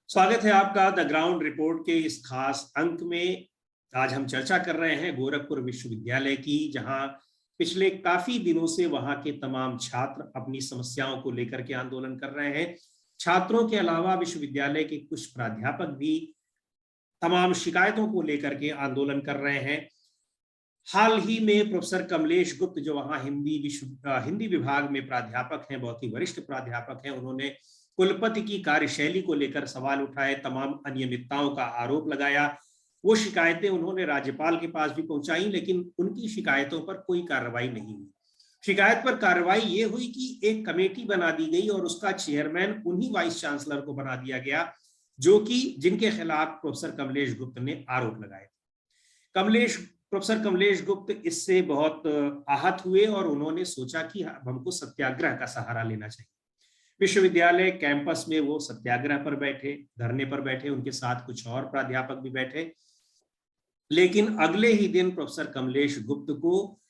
स्वागत है आपका द ग्राउंड रिपोर्ट के इस खास अंक में। आज हम चर्चा कर रहे हैं गोरखपुर विश्वविद्यालय की, जहां पिछले काफी दिनों से वहां के तमाम छात्र अपनी समस्याओं को लेकर के आंदोलन कर रहे हैं। छात्रों के अलावा विश्वविद्यालय के कुछ प्राध्यापक भी तमाम शिकायतों को लेकर के आंदोलन कर रहे हैं। हाल ही में प्रोफेसर कमलेश गुप्त, जो वहां हिंदी विभाग में प्राध्यापक हैं, बहुत ही वरिष्ठ प्राध्यापक हैं, उन्होंने कुलपति की कार्यशैली को लेकर सवाल उठाए, तमाम अनियमितताओं का आरोप लगाया। वो शिकायतें उन्होंने राज्यपाल के पास भी पहुंचाई, लेकिन उनकी शिकायतों पर कोई कार्रवाई नहीं हुई। शिकायत पर कार्रवाई ये हुई कि एक कमेटी बना दी गई और उसका चेयरमैन उन्हीं वाइस चांसलर को बना दिया गया, जो कि जिनके खिलाफ प्रोफेसर कमलेश गुप्त ने आरोप लगाए थे। प्रोफेसर कमलेश गुप्त इससे बहुत आहत हुए और उन्होंने सोचा कि हमको सत्याग्रह का सहारा लेना चाहिए। विश्वविद्यालय कैंपस में वो सत्याग्रह पर बैठे, धरने पर बैठे, उनके साथ कुछ और प्राध्यापक भी बैठे। लेकिन अगले ही दिन प्रोफेसर कमलेश गुप्त को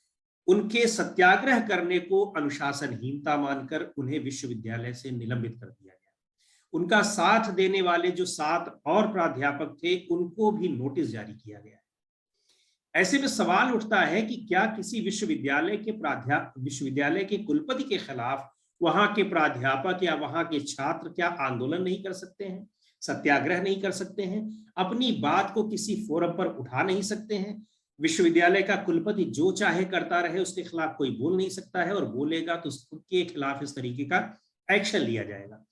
उनके सत्याग्रह करने को अनुशासनहीनता मानकर उन्हें विश्वविद्यालय से निलंबित कर दिया गया। उनका साथ देने वाले जो 7 और प्राध्यापक थे, उनको भी नोटिस जारी किया गया। ऐसे में सवाल उठता है कि क्या किसी विश्वविद्यालय के कुलपति के खिलाफ वहां के प्राध्यापक या वहां के छात्र क्या आंदोलन नहीं कर सकते हैं, सत्याग्रह नहीं कर सकते हैं, अपनी बात को किसी फोरम पर उठा नहीं सकते हैं? विश्वविद्यालय का कुलपति जो चाहे करता रहे, उसके खिलाफ कोई बोल नहीं सकता है, और बोलेगा तो उसके खिलाफ इस तरीके का एक्शन लिया जाएगा।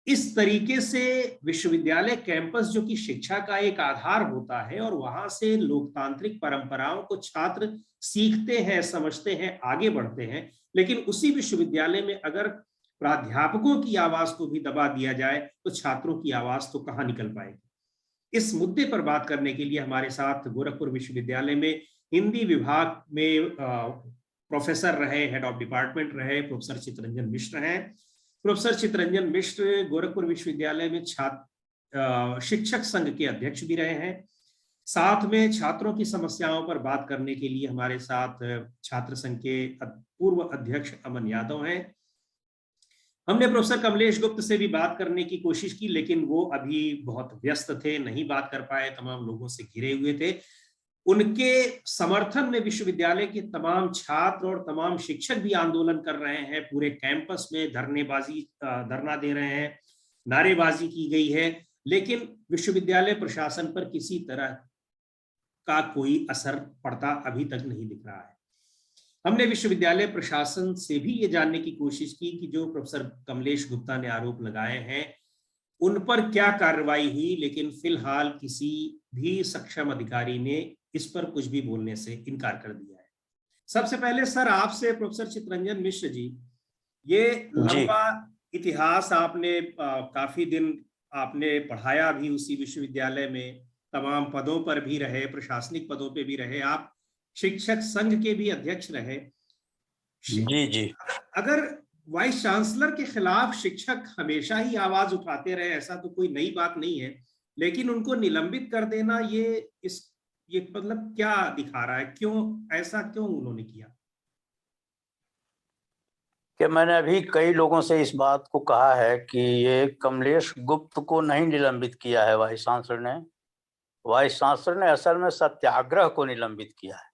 इस तरीके से विश्वविद्यालय कैंपस, जो कि शिक्षा का एक आधार होता है, और वहां से लोकतांत्रिक परंपराओं को छात्र सीखते हैं, समझते हैं, आगे बढ़ते हैं, लेकिन उसी विश्वविद्यालय में अगर प्राध्यापकों की आवाज को भी दबा दिया जाए तो छात्रों की आवाज तो कहां निकल पाएगी। इस मुद्दे पर बात करने के लिए हमारे साथ गोरखपुर विश्वविद्यालय में हिंदी विभाग में प्रोफेसर रहे, हेड ऑफ डिपार्टमेंट रहे, प्रोफेसर चित्तरंजन मिश्र हैं। प्रोफेसर चित्तरंजन मिश्र गोरखपुर विश्वविद्यालय में शिक्षक संघ के अध्यक्ष भी रहे हैं। साथ में छात्रों की समस्याओं पर बात करने के लिए हमारे साथ छात्र संघ के पूर्व अध्यक्ष अमन यादव हैं। हमने प्रोफेसर कमलेश गुप्त से भी बात करने की कोशिश की, लेकिन वो अभी बहुत व्यस्त थे, नहीं बात कर पाए, तमाम लोगों से घिरे हुए थे। उनके समर्थन में विश्वविद्यालय के तमाम छात्र और तमाम शिक्षक भी आंदोलन कर रहे हैं। पूरे कैंपस में धरना दे रहे हैं, नारेबाजी की गई है, लेकिन विश्वविद्यालय प्रशासन पर किसी तरह का कोई असर पड़ता अभी तक नहीं दिख रहा है। हमने विश्वविद्यालय प्रशासन से भी ये जानने की कोशिश की कि जो प्रोफेसर कमलेश गुप्ता ने आरोप लगाए हैं उन पर क्या कार्रवाई हुई, लेकिन फिलहाल किसी भी सक्षम अधिकारी ने इस पर कुछ भी बोलने से इनकार कर दिया है। सबसे पहले सर, आपसे प्रोफेसर चित्तरंजन मिश्र जी, ये लंबा इतिहास आपने काफी दिन आपने पढ़ाया भी उसी विश्वविद्यालय में, तमाम पदों पर भी रहे, प्रशासनिक पदों पे भी रहे, आप शिक्षक संघ के भी अध्यक्ष रहे। जी। अगर वाइस चांसलर के खिलाफ शिक्षक हमेशा ही आवाज उठाते रहे, ऐसा तो कोई नई बात नहीं है, लेकिन उनको निलंबित कर देना ये मतलब क्या दिखा रहा है? क्यों उन्होंने किया? कि मैंने अभी कई लोगों से इस बात को कहा है कि ये कमलेश गुप्त को नहीं निलंबित किया है वाइस चांसलर ने। वाइस चांसलर ने असल में सत्याग्रह को निलंबित किया है,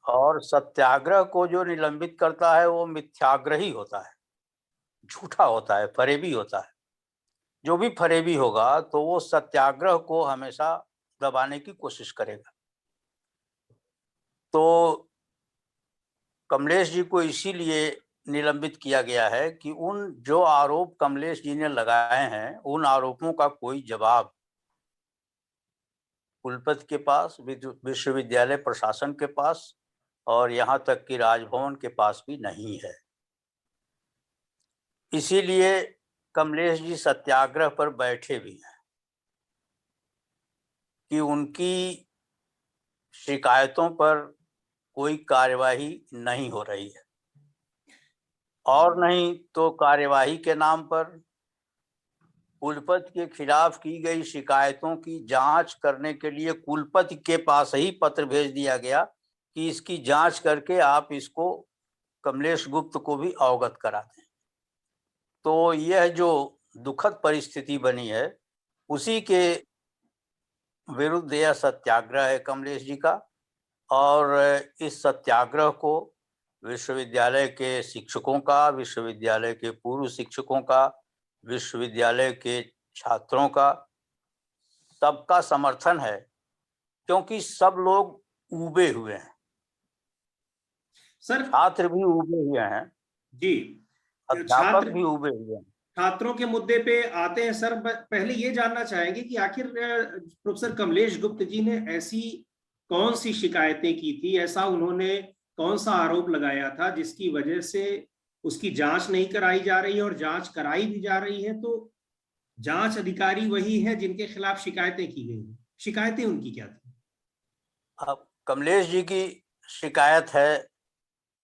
और सत्याग्रह को जो निलंबित करता है वो मिथ्याग्रही होता है, झूठा होता है, फरेबी होता है। जो भी फरेबी होगा तो वो सत्याग्रह को हमेशा दबाने की कोशिश करेगा। तो कमलेश जी को इसीलिए निलंबित किया गया है कि उन जो आरोप कमलेश जी ने लगाए हैं, उन आरोपों का कोई जवाब कुलपति के पास, विश्वविद्यालय प्रशासन के पास, और यहाँ तक कि राजभवन के पास भी नहीं है। इसीलिए कमलेश जी सत्याग्रह पर बैठे भी हैं कि उनकी शिकायतों पर कोई कार्यवाही नहीं हो रही है, और नहीं तो कार्यवाही के नाम पर कुलपति के खिलाफ की गई शिकायतों की जांच करने के लिए कुलपति के पास ही पत्र भेज दिया गया कि इसकी जांच करके आप इसको कमलेश गुप्त को भी अवगत करा दें। तो यह जो दुखद परिस्थिति बनी है, उसी के विरुद्ध यह सत्याग्रह है कमलेश जी का। और इस सत्याग्रह को विश्वविद्यालय के शिक्षकों का, विश्वविद्यालय के पूर्व शिक्षकों का, विश्वविद्यालय के छात्रों का, सबका समर्थन है, क्योंकि सब लोग उबे हुए हैं। सर छात्र भी उबे हुए हैं जी, अध्यापक भी उबे हुए हैं। छात्रों के मुद्दे पे आते हैं सर। पहले ये जानना चाहेंगे कि आखिर प्रोफेसर कमलेश गुप्त जी ने ऐसी कौन सी शिकायतें की थी, ऐसा उन्होंने कौन सा आरोप लगाया था जिसकी वजह से उसकी जांच नहीं कराई जा रही है, और जांच कराई भी जा रही है तो जांच अधिकारी वही है जिनके खिलाफ शिकायतें की गई हैं। शिकायतें उनकी क्या थी? अब कमलेश जी की शिकायत है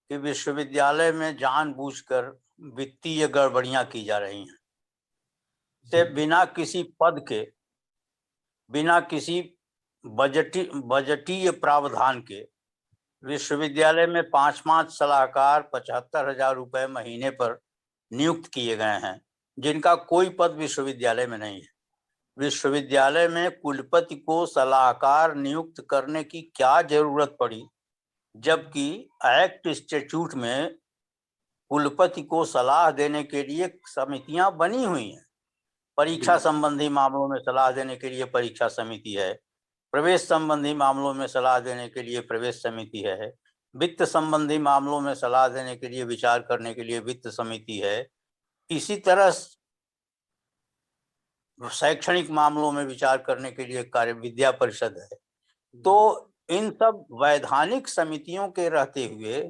कि विश्वविद्यालय में जानबूझकर वित्तीय गड़बड़ियां की जा रही हैं। से बिना किसी पद के, बिना किसी बजटीय प्रावधान के विश्वविद्यालय में 5-5 सलाहकार 75,000 रुपए महीने पर नियुक्त किए गए हैं, जिनका कोई पद विश्वविद्यालय में नहीं है। विश्वविद्यालय में कुलपति को सलाहकार नियुक्त करने की क्या जरूरत पड़ी, जबकि एक्ट स्टैट्यूट में कुलपति को सलाह देने के लिए समितियां बनी हुई हैं। परीक्षा संबंधी मामलों में सलाह देने के लिए परीक्षा समिति है, प्रवेश संबंधी मामलों में सलाह देने के लिए प्रवेश समिति है, वित्त संबंधी मामलों में सलाह देने के लिए, विचार करने के लिए वित्त समिति है। इसी तरह शैक्षणिक मामलों में विचार करने के लिए कार्य विद्या परिषद है। तो इन सब वैधानिक समितियों के रहते हुए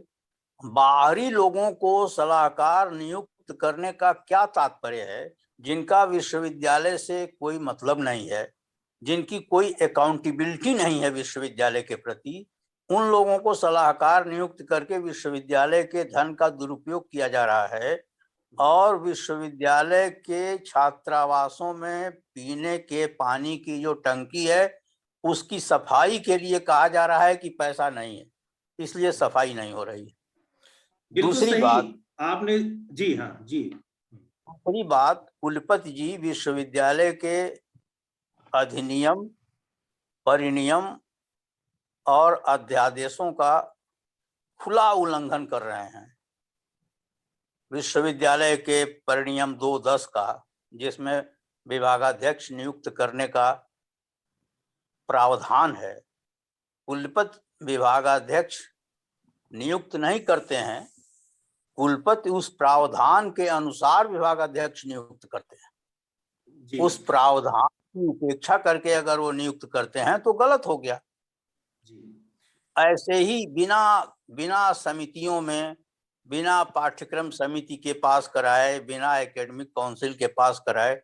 बाहरी लोगों को सलाहकार नियुक्त करने का क्या तात्पर्य है, जिनका विश्वविद्यालय से कोई मतलब नहीं है, जिनकी कोई अकाउंटेबिलिटी नहीं है विश्वविद्यालय के प्रति, उन लोगों को सलाहकार नियुक्त करके विश्वविद्यालय के धन का दुरुपयोग किया जा रहा है। और विश्वविद्यालय के छात्रावासों में पीने के पानी की जो टंकी है उसकी सफाई के लिए कहा जा रहा है कि पैसा नहीं है, इसलिए सफाई नहीं हो रही है। दूसरी बात आपने जी हाँ जी, दूसरी बात, कुलपति जी विश्वविद्यालय के अधिनियम, परिनियम और अध्यादेशों का खुला उल्लंघन कर रहे हैं। विश्वविद्यालय के परिनियम 2-10 का, जिसमें विभागाध्यक्ष नियुक्त करने का प्रावधान है, कुलपति विभागाध्यक्ष नियुक्त नहीं करते हैं, कुलपति उस प्रावधान के अनुसार विभागाध्यक्ष नियुक्त करते हैं। उस प्रावधान की उपेक्षा करके अगर वो नियुक्त करते हैं तो गलत हो गया। ऐसे ही बिना समितियों में, बिना पाठ्यक्रम समिति के पास कराए, बिना एकेडमिक काउंसिल के पास कराए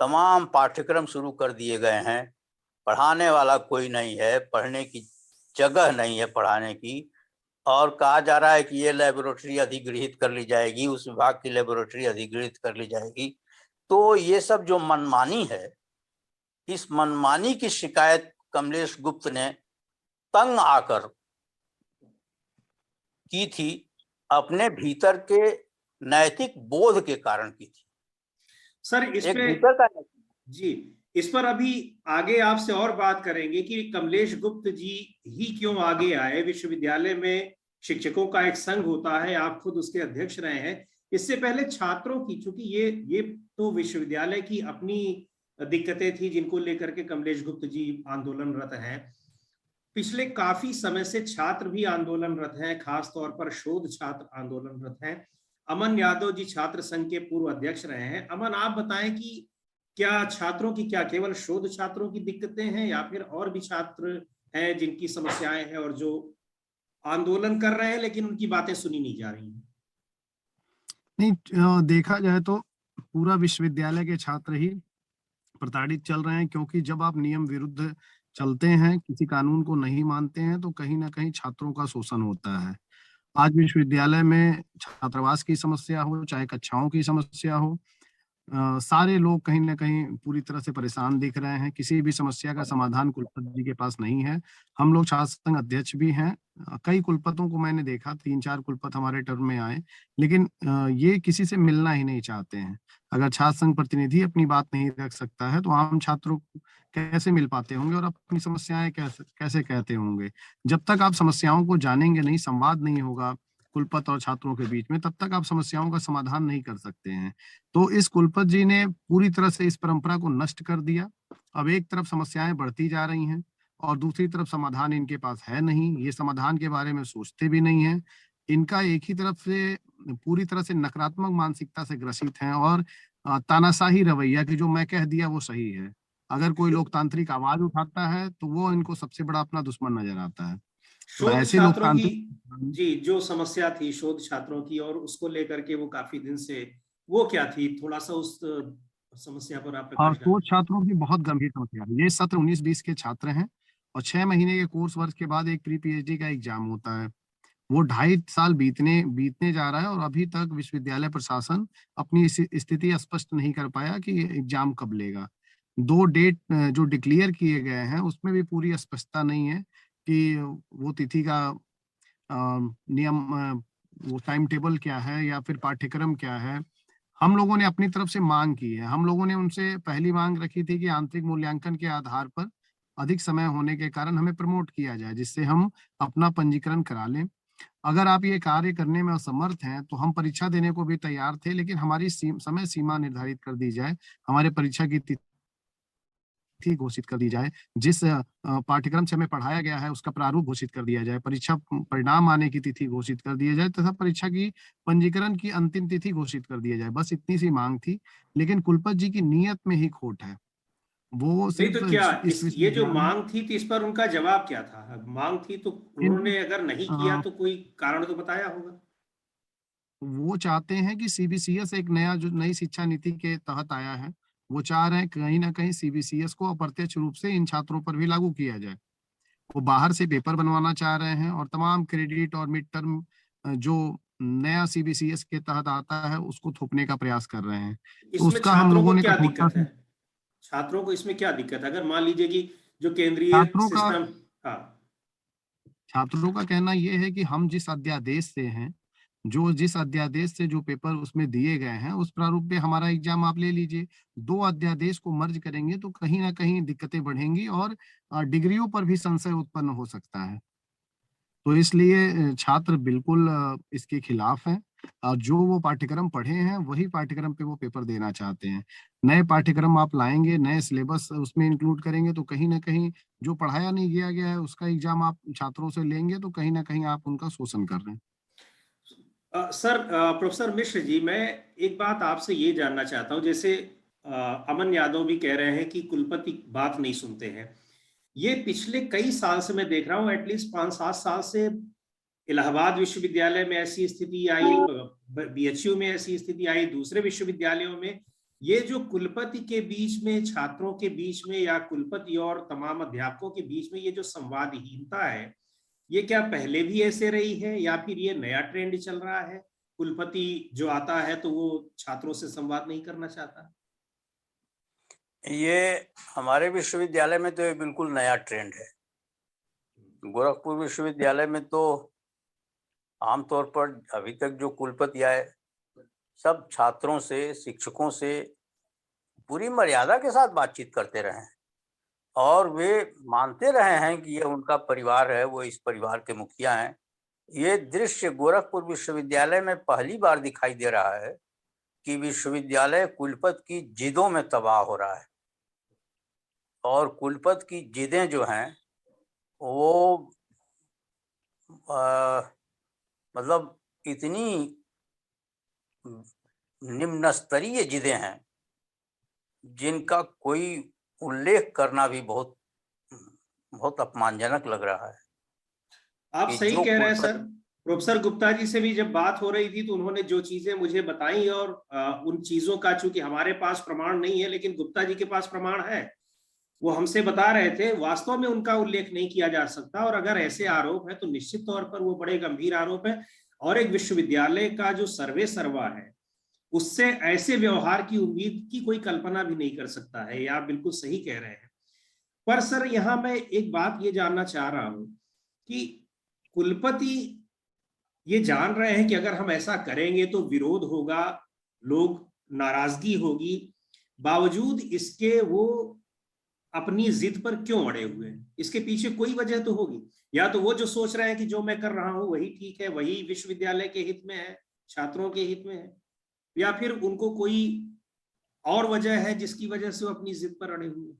तमाम पाठ्यक्रम शुरू कर दिए गए हैं। पढ़ाने वाला कोई नहीं है, पढ़ने की जगह नहीं है पढ़ाने की, और कहा जा रहा है कि ये लेबोरेटरी अधिग्रहित कर ली जाएगी, उस विभाग की लेबोरेटरी अधिग्रहित कर ली जाएगी। तो ये सब जो मनमानी है, इस मनमानी की शिकायत कमलेश गुप्त ने तंग आकर की थी, अपने भीतर के नैतिक बोध के कारण की थी। सर इस पर अभी आगे आपसे और बात करेंगे कि कमलेश गुप्त जी ही क्यों आगे आए। विश्वविद्यालय में शिक्षकों का एक संघ होता है, आप खुद उसके अध्यक्ष रहे हैं। इससे पहले छात्रों की, चूंकि ये तो विश्वविद्यालय की अपनी दिक्कतें थी जिनको लेकर के कमलेश गुप्त जी आंदोलनरत हैं। पिछले काफी समय से छात्र भी आंदोलनरत हैं, खासतौर पर शोध छात्र आंदोलनरत हैं। अमन यादव जी छात्र संघ के पूर्व अध्यक्ष रहे हैं। अमन, आप बताएं कि क्या छात्रों की, क्या केवल शोध छात्रों की दिक्कतें हैं या फिर और भी छात्र हैं जिनकी समस्याएं हैं और जो आंदोलन कर रहे हैं लेकिन उनकी बातें सुनी नहीं जा रही हैं? नहीं, देखा जाए तो पूरा विश्वविद्यालय के छात्र ही प्रताड़ित चल रहे हैं, क्योंकि जब आप नियम विरुद्ध चलते हैं, किसी कानून को नहीं मानते हैं, तो कहीं ना कहीं छात्रों का शोषण होता है। आज विश्वविद्यालय में छात्रावास की समस्या हो, चाहे कक्षाओं की समस्या हो, सारे लोग कहीं ना कहीं पूरी तरह से परेशान दिख रहे हैं। किसी भी समस्या का समाधान कुलपति जी के पास नहीं है। हम लोग छात्र संघ अध्यक्ष भी हैं। कई कुलपतियों को मैंने देखा, 3-4 कुलपति हमारे टर्म में आए, लेकिन ये किसी से मिलना ही नहीं चाहते हैं। अगर छात्र संघ प्रतिनिधि अपनी बात नहीं रख सकता है तो आम छात्रों को कैसे मिल पाते होंगे और अपनी समस्याएं कैसे कैसे कहते होंगे। जब तक आप समस्याओं को जानेंगे नहीं, संवाद नहीं होगा कुलपति और छात्रों के बीच में, तब तक आप समस्याओं का समाधान नहीं कर सकते हैं। तो इस कुलपति जी ने पूरी तरह से इस परंपरा को नष्ट कर दिया। अब एक तरफ समस्याएं बढ़ती जा रही हैं और दूसरी तरफ समाधान इनके पास है नहीं। ये समाधान के बारे में सोचते भी नहीं है। इनका एक ही तरफ से पूरी तरह से नकारात्मक मानसिकता से ग्रसित हैं और तानाशाही रवैया कि जो मैं कह दिया वो सही है। अगर कोई लोकतांत्रिक आवाज उठाता है तो वो इनको सबसे बड़ा अपना दुश्मन नजर आता है। तो शोध ऐसे छात्रों की लोकतांत्रिक जी जो समस्या थी शोध छात्रों की, और उसको लेकर के वो काफी दिन से, वो क्या थी, थोड़ा सा उस समस्या पर आप और प्रकाश डालें। शोध छात्रों की बहुत गंभीर समस्या है। ये सत्र 19-20 के छात्र हैं और 6 महीने के कोर्स वर्क के बाद एक प्री पीएचडी का एग्जाम होता है। वो 2.5 साल बीतने जा रहा है और अभी तक विश्वविद्यालय प्रशासन अपनी स्थिति स्पष्ट नहीं कर पाया कि एग्जाम कब लेगा। 2 डेट जो डिक्लेयर किए गए हैं उसमें भी पूरी स्पष्टता नहीं है कि वो तिथि का नियम, वो टाइम टेबल क्या है या फिर पाठ्यक्रम क्या है। हम लोगों ने अपनी तरफ से मांग की है। हम लोगों ने उनसे पहली मांग रखी थी कि आंतरिक मूल्यांकन के आधार पर अधिक समय होने के कारण हमें प्रमोट किया जाए, जिससे हम अपना पंजीकरण करा लें। अगर आप ये कार्य करने में असमर्थ हैं तो हम परीक्षा देने को भी तैयार थे, लेकिन हमारी समय सीमा निर्धारित कर दी जाए, हमारे परीक्षा की तिथि घोषित कर दी जाए, जिस पाठ्यक्रम से हमें पढ़ाया गया है उसका प्रारूप घोषित कर दिया जाए, परीक्षा परिणाम आने की तिथि घोषित कर दिया जाए तथा परीक्षा की पंजीकरण की अंतिम तिथि घोषित कर दिया जाए। बस इतनी सी मांग थी, लेकिन कुलपति जी की नीयत में ही खोट है। वो नहीं तो क्या सिर्फ इस ये जो विश्वविद्यालय मांग थी तो इस पर उनका जवाब क्या था? मांग थी तो इनकी उन्होंने अगर नहीं किया तो कोई कारण तो बताया होगा। वो चाहते हैं कि सीबीसीएस एक नया जो नई शिक्षा नीति के तहत आया है, वो चाह रहे हैं कहीं ना कहीं सीबीसीएस को अप्रत्यक्ष रूप से इन छात्रों पर भी लागू किया जाए। वो बाहर से पेपर बनवाना चाह रहे हैं और तमाम क्रेडिट और मिड टर्म जो नया सीबीसीएस के तहत आता है उसको थोपने का प्रयास कर रहे हैं। तो इसमें उसका हम छात्रों लोगों को ने क्या कठोरता दिक्कत है? से छात्रों को इसमें क्या दिक्कत है? अगर मान लीजिए कि जो केंद्रीय छात्रों का सिस्टम, हाँ छात्रों का कहना ये है कि हम जिस अध्यादेश से हैं, जिस अध्यादेश से जो पेपर उसमें दिए गए हैं उस प्रारूप में हमारा एग्जाम आप ले लीजिए। 2 अध्यादेश को मर्ज करेंगे तो कहीं ना कहीं दिक्कतें बढ़ेंगी और डिग्रियों पर भी संशय उत्पन्न हो सकता है। तो इसलिए छात्र बिल्कुल इसके खिलाफ हैं और जो वो पाठ्यक्रम पढ़े हैं वही पाठ्यक्रम पे वो पेपर देना चाहते हैं। नए पाठ्यक्रम आप लाएंगे, नए सिलेबस उसमें इंक्लूड करेंगे तो कहीं ना कहीं जो पढ़ाया नहीं गया है उसका एग्जाम आप छात्रों से लेंगे तो कहीं ना कहीं आप उनका शोषण कर रहे हैं। सर, प्रोफेसर मिश्र जी, मैं एक बात आपसे ये जानना चाहता हूँ। जैसे अमन यादव भी कह रहे हैं कि कुलपति बात नहीं सुनते हैं। ये पिछले कई साल से मैं देख रहा हूँ, एटलीस्ट 5-7 साल से इलाहाबाद विश्वविद्यालय में ऐसी स्थिति आई, बीएचयू में ऐसी स्थिति आई, दूसरे विश्वविद्यालयों में। ये जो कुलपति के बीच में, छात्रों के बीच में, या कुलपति और तमाम अध्यापकों के बीच में ये जो संवादहीनता है, ये क्या पहले भी ऐसे रही है या फिर ये नया ट्रेंड चल रहा है? कुलपति जो आता है तो वो छात्रों से संवाद नहीं करना चाहता। ये हमारे विश्वविद्यालय में तो ये बिल्कुल नया ट्रेंड है। गोरखपुर विश्वविद्यालय में तो आमतौर पर अभी तक जो कुलपति आए सब छात्रों से, शिक्षकों से पूरी मर्यादा के साथ बातचीत करते रहे हैं और वे मानते रहे हैं कि ये उनका परिवार है, वो इस परिवार के मुखिया हैं। ये दृश्य गोरखपुर विश्वविद्यालय में पहली बार दिखाई दे रहा है कि विश्वविद्यालय कुलपति की जिदों में तबाह हो रहा है और कुलपति की जिदें जो हैं वो मतलब इतनी निम्न स्तरीय जिदें हैं जिनका कोई उल्लेख करना भी बहुत बहुत अपमानजनक लग रहा है। आप कि सही जो कह रहे हैं सर। कुलपति प्रोफेसर गुप्ता जी से भी जब बात हो रही थी तो उन्होंने जो चीजें मुझे बताई, और उन चीजों का चूंकि हमारे पास प्रमाण नहीं है लेकिन गुप्ता जी के पास प्रमाण है, वो हमसे बता रहे थे, वास्तव में उनका उल्लेख नहीं किया जा सकता। और अगर ऐसे आरोप है तो निश्चित तौर पर वो बड़े गंभीर आरोप है। और एक विश्वविद्यालय का जो सर्वे सर्वा है उससे ऐसे व्यवहार की उम्मीद की कोई कल्पना भी नहीं कर सकता है। ये आप बिल्कुल सही कह रहे हैं। पर सर यहाँ मैं एक बात ये जानना चाह रहा हूं कि कुलपति ये जान रहे हैं कि अगर हम ऐसा करेंगे तो विरोध होगा, लोग नाराजगी होगी, बावजूद इसके वो अपनी जिद पर क्यों अड़े हुए हैं? इसके पीछे कोई वजह तो होगी। या तो वो जो सोच रहे हैं कि जो मैं कर रहा हूं वही ठीक है, वही विश्वविद्यालय के हित में है, छात्रों के हित में है, या फिर उनको कोई और वजह है जिसकी वजह से वो अपनी जिद पर अड़े हुए हैं।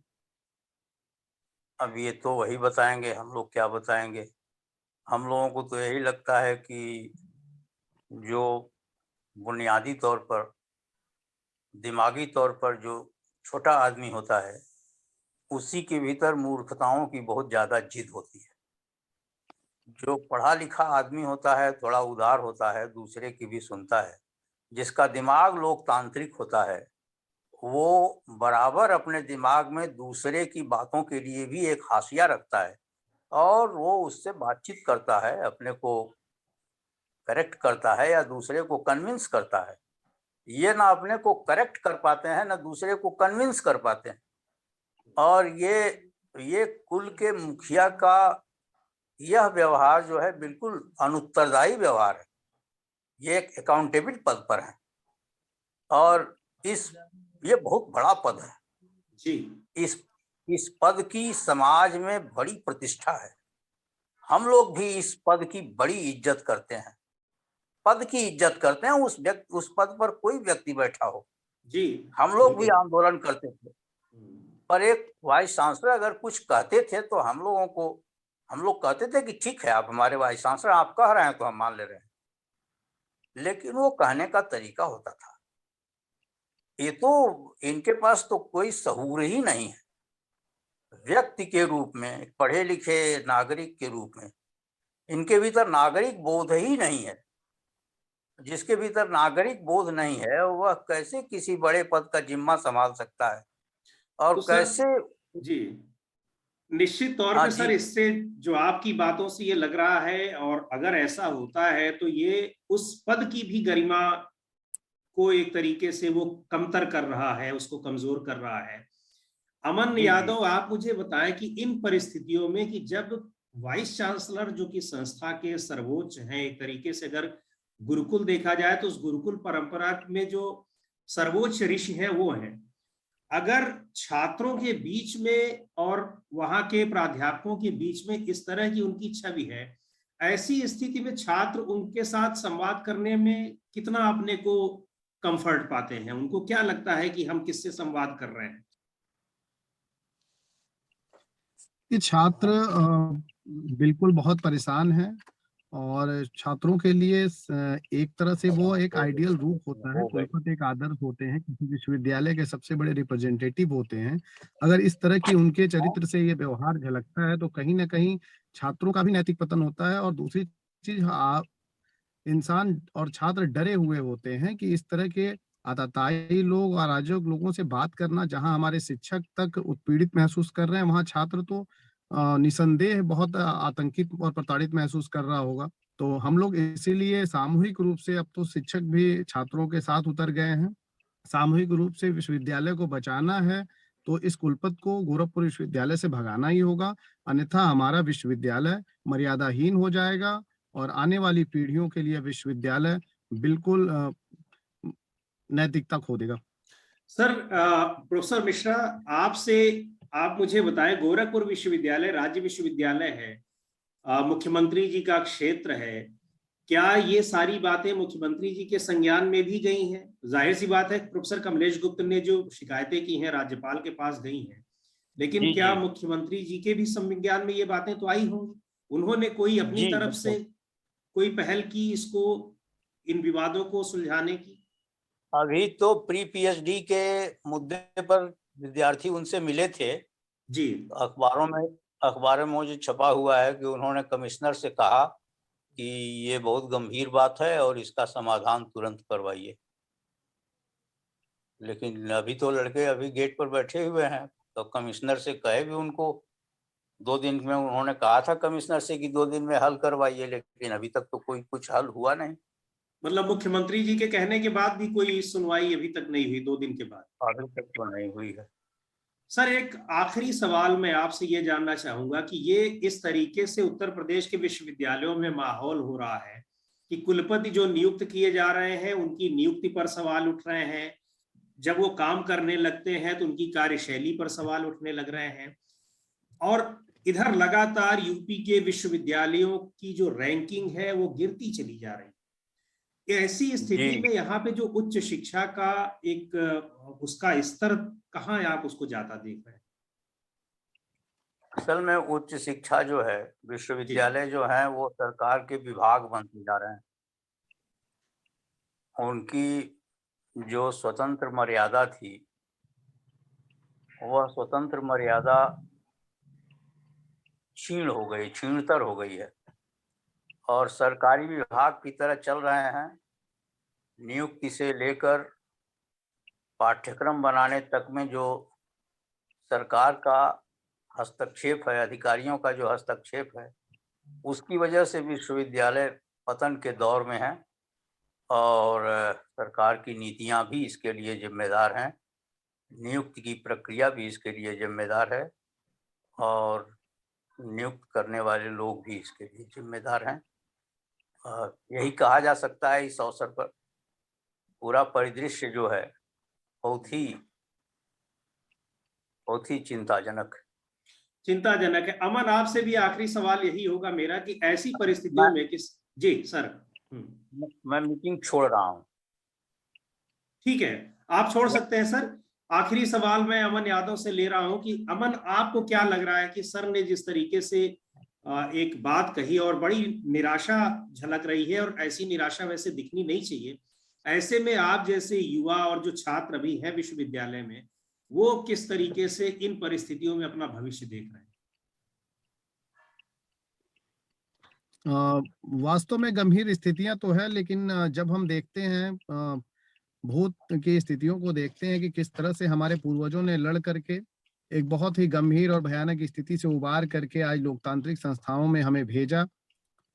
अब ये तो वही बताएंगे, हम लोग क्या बताएंगे। हम लोगों को तो यही लगता है कि जो बुनियादी तौर पर, दिमागी तौर पर जो छोटा आदमी होता है, उसी के भीतर मूर्खताओं की बहुत ज्यादा जिद होती है। जो पढ़ा लिखा आदमी होता है, थोड़ा उदार होता है, दूसरे की भी सुनता है, जिसका दिमाग लोकतांत्रिक होता है, वो बराबर अपने दिमाग में दूसरे की बातों के लिए भी एक हाशिया रखता है और वो उससे बातचीत करता है, अपने को करेक्ट करता है या दूसरे को कन्विंस करता है। ये ना अपने को करेक्ट कर पाते हैं, ना दूसरे को कन्विंस कर पाते हैं। और ये कुल के मुखिया का यह व्यवहार जो है बिल्कुल अनुत्तरदायी व्यवहार है। ये एक अकाउंटेबल पद पर है और ये बहुत बड़ा पद है जी। इस पद की समाज में बड़ी प्रतिष्ठा है। हम लोग भी इस पद की बड़ी इज्जत करते हैं, पद की इज्जत करते हैं। उस पद पर कोई व्यक्ति बैठा हो, जी, हम लोग भी आंदोलन करते थे, पर एक वाइस चांसलर अगर कुछ कहते थे तो हम लोग कहते थे कि ठीक है, आप हमारे वाइस चांसलर, आप कह रहे हैं तो हम मान ले रहे हैं। लेकिन वो कहने का तरीका होता था। ये तो इनके पास तो कोई शऊर ही नहीं है। व्यक्ति के रूप में, पढ़े लिखे नागरिक के रूप में इनके भीतर नागरिक बोध ही नहीं है। जिसके भीतर नागरिक बोध नहीं है वह कैसे किसी बड़े पद का जिम्मा संभाल सकता है और तो कैसे। जी, निश्चित तौर हाँ पे जी। सर, इससे जो आपकी बातों से ये लग रहा है, और अगर ऐसा होता है तो ये उस पद की भी गरिमा को एक तरीके से वो कमतर कर रहा है, उसको कमजोर कर रहा है। अमन जी जी। यादव, आप मुझे बताएं कि इन परिस्थितियों में कि जब वाइस चांसलर जो कि संस्था के सर्वोच्च हैं, एक तरीके से अगर गुरुकुल देखा जाए तो उस गुरुकुल परंपरा में जो सर्वोच्च ऋषि हैं वो हैं, अगर छात्रों के बीच में और वहां के प्राध्यापकों के बीच में इस तरह की उनकी छवि है, ऐसी स्थिति में छात्र उनके साथ संवाद करने में कितना अपने को कंफर्ट पाते हैं? उनको क्या लगता है कि हम किससे संवाद कर रहे हैं? ये छात्र बिल्कुल बहुत परेशान हैं और छात्रों के लिए एक तरह से वो एक आइडियल रूप होता है। हो गए। कुलपति एक आदर्श होते हैं, किसी विश्वविद्यालय के सबसे बड़े रिप्रेजेंटेटिव होते हैं। अगर इस तरह की उनके चरित्र से ये व्यवहार झलकता है तो कहीं ना कहीं छात्रों का भी नैतिक पतन होता है। और दूसरी चीज, इंसान और छात्र डरे हुए होते हैं कि इस तरह के आताताई लोग और अराजक लोगों से बात करना, जहां हमारे शिक्षक तक उत्पीड़ित महसूस कर रहे हैं, वहां छात्र तो निसंदेह बहुत आतंकित और प्रताड़ित महसूस कर रहा होगा। तो हम लोग इसीलिए सामूहिक रूप से अब तो शिक्षक भी छात्रों के साथ उतर गए हैं। सामूहिक रूप से विश्वविद्यालय को बचाना है तो इस कुलपति को गोरखपुर विश्वविद्यालय से भगाना ही होगा, अन्यथा हमारा विश्वविद्यालय मर्यादाहीन हो जाएगा और आने वाली पीढ़ियों के लिए विश्वविद्यालय बिल्कुल नैतिकता खो देगा। सर, प्रोफेसर मिश्रा, आपसे आप मुझे बताएं, गोरखपुर विश्वविद्यालय राज्य विश्वविद्यालय है, मुख्यमंत्री जी का क्षेत्र है, क्या ये सारी बातें मुख्यमंत्री जी के संज्ञान में भी गई हैं? जाहिर सी बात है, प्रोफेसर कमलेश गुप्त ने जो शिकायतें की हैं राज्यपाल के पास गई हैं, लेकिन जी क्या जी। मुख्यमंत्री जी के भी संज्ञान में ये बातें तो आई होंगी? उन्होंने कोई अपनी जी तरफ से बिल्कुल। कोई पहल की इसको, इन विवादों को सुलझाने की? अभी तो प्री पीएचडी के मुद्दे पर विद्यार्थी उनसे मिले थे। जी। अखबारों में मुझे छपा हुआ है कि उन्होंने कमिश्नर से कहा कि ये बहुत गंभीर बात है और इसका समाधान तुरंत करवाइए। लेकिन अभी तो लड़के अभी गेट पर बैठे हुए हैं, तो कमिश्नर से कहे भी उनको 2 दिन में, उन्होंने कहा था कमिश्नर से कि 2 दिन में हल करवाइए, लेकिन अभी तक तो कोई कुछ हल हुआ नहीं। मतलब मुख्यमंत्री जी के कहने के बाद भी कोई सुनवाई अभी तक नहीं हुई, 2 दिन के बाद? अभी तक तो नहीं हुई है। सर एक आखिरी सवाल मैं आपसे ये जानना चाहूंगा कि ये इस तरीके से उत्तर प्रदेश के विश्वविद्यालयों में माहौल हो रहा है कि कुलपति जो नियुक्त किए जा रहे हैं उनकी नियुक्ति पर सवाल उठ रहे हैं, जब वो काम करने लगते हैं तो उनकी कार्यशैली पर सवाल उठने लग रहे हैं, और इधर लगातार यूपी के विश्वविद्यालयों की जो रैंकिंग है वो गिरती चली जा रही है। ऐसी स्थिति में यहाँ पे जो उच्च शिक्षा का एक उसका स्तर कहाँ है, आप उसको जाता देख रहे हैं? असल में उच्च शिक्षा जो है, विश्वविद्यालय जो है वो सरकार के विभाग बनते जा रहे हैं। उनकी जो स्वतंत्र मर्यादा थी वह स्वतंत्र मर्यादा क्षीण हो गई, क्षीणतर हो गई है और सरकारी विभाग की तरह चल रहे हैं। नियुक्ति से लेकर पाठ्यक्रम बनाने तक में जो सरकार का हस्तक्षेप है, अधिकारियों का जो हस्तक्षेप है, उसकी वजह से विश्वविद्यालय पतन के दौर में है और सरकार की नीतियां भी इसके लिए जिम्मेदार हैं, नियुक्ति की प्रक्रिया भी इसके लिए जिम्मेदार है और नियुक्त करने वाले लोग भी इसके लिए जिम्मेदार हैं। यही कहा जा सकता है इस अवसर पर। पूरा परिदृश्य जो है बहुत ही चिंताजनक है। अमन, आपसे भी आखिरी सवाल यही होगा मेरा कि ऐसी परिस्थितियों में किस जी सर मैं मीटिंग छोड़ रहा हूं। ठीक है, आप छोड़ सकते हैं सर। आखिरी सवाल मैं अमन यादव से ले रहा हूं कि अमन, आपको क्या लग रहा है कि सर ने जिस तरीके से एक बात कही और बड़ी निराशा झलक रही है, और ऐसी निराशा वैसे दिखनी नहीं चाहिए, ऐसे में आप जैसे युवा और जो छात्र अभी हैं विश्वविद्यालय में, वो किस तरीके से इन परिस्थितियों में अपना भविष्य देख रहे हैं? वास्तव में गंभीर स्थितियां तो है, लेकिन जब हम देखते हैं भूत की स्थितियों को, देखते हैं कि किस तरह से हमारे पूर्वजों ने लड़ करके एक बहुत ही गंभीर और भयानक स्थिति से उबार करके आज लोकतांत्रिक संस्थाओं में हमें भेजा,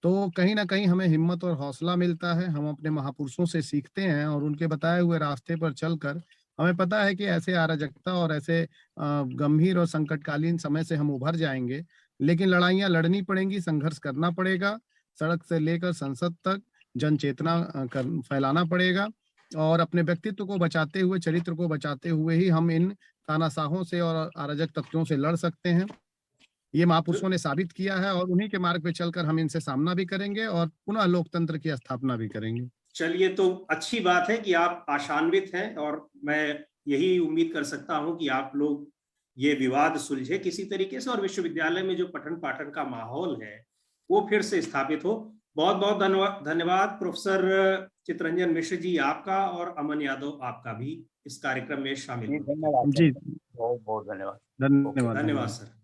तो कहीं ना कहीं हमें हिम्मत और हौसला मिलता है। हम अपने महापुरुषों से सीखते हैं और उनके बताए हुए रास्ते पर चलकर हमें पता है कि ऐसे अराजकता और ऐसे गंभीर और संकटकालीन समय से हम उभर जाएंगे, लेकिन लड़ाइयां लड़नी पड़ेंगी, संघर्ष करना पड़ेगा, सड़क से लेकर संसद तक जन चेतना फैलाना पड़ेगा और अपने व्यक्तित्व को बचाते हुए, चरित्र को बचाते हुए ही हम इन तानाशाहों से और अराजक तत्वों से लड़ सकते हैं। ये महापुरुषों ने साबित किया है और उन्हीं के मार्ग पे चलकर हम इनसे सामना भी करेंगे और पुनः लोकतंत्र की स्थापना भी करेंगे। चलिए, तो अच्छी बात है कि आप आशान्वित हैं, और मैं यही उम्मीद कर सकता हूं कि आप लोग ये विवाद सुलझे किसी तरीके से और विश्वविद्यालय में जो पठन पाठन का माहौल है वो फिर से स्थापित हो। बहुत बहुत धन्यवाद प्रोफेसर चितरंजन मिश्र जी आपका, और अमन यादव आपका भी इस कार्यक्रम में शामिल। धन्यवाद जी, बहुत बहुत धन्यवाद। धन्यवाद धन्यवाद सर।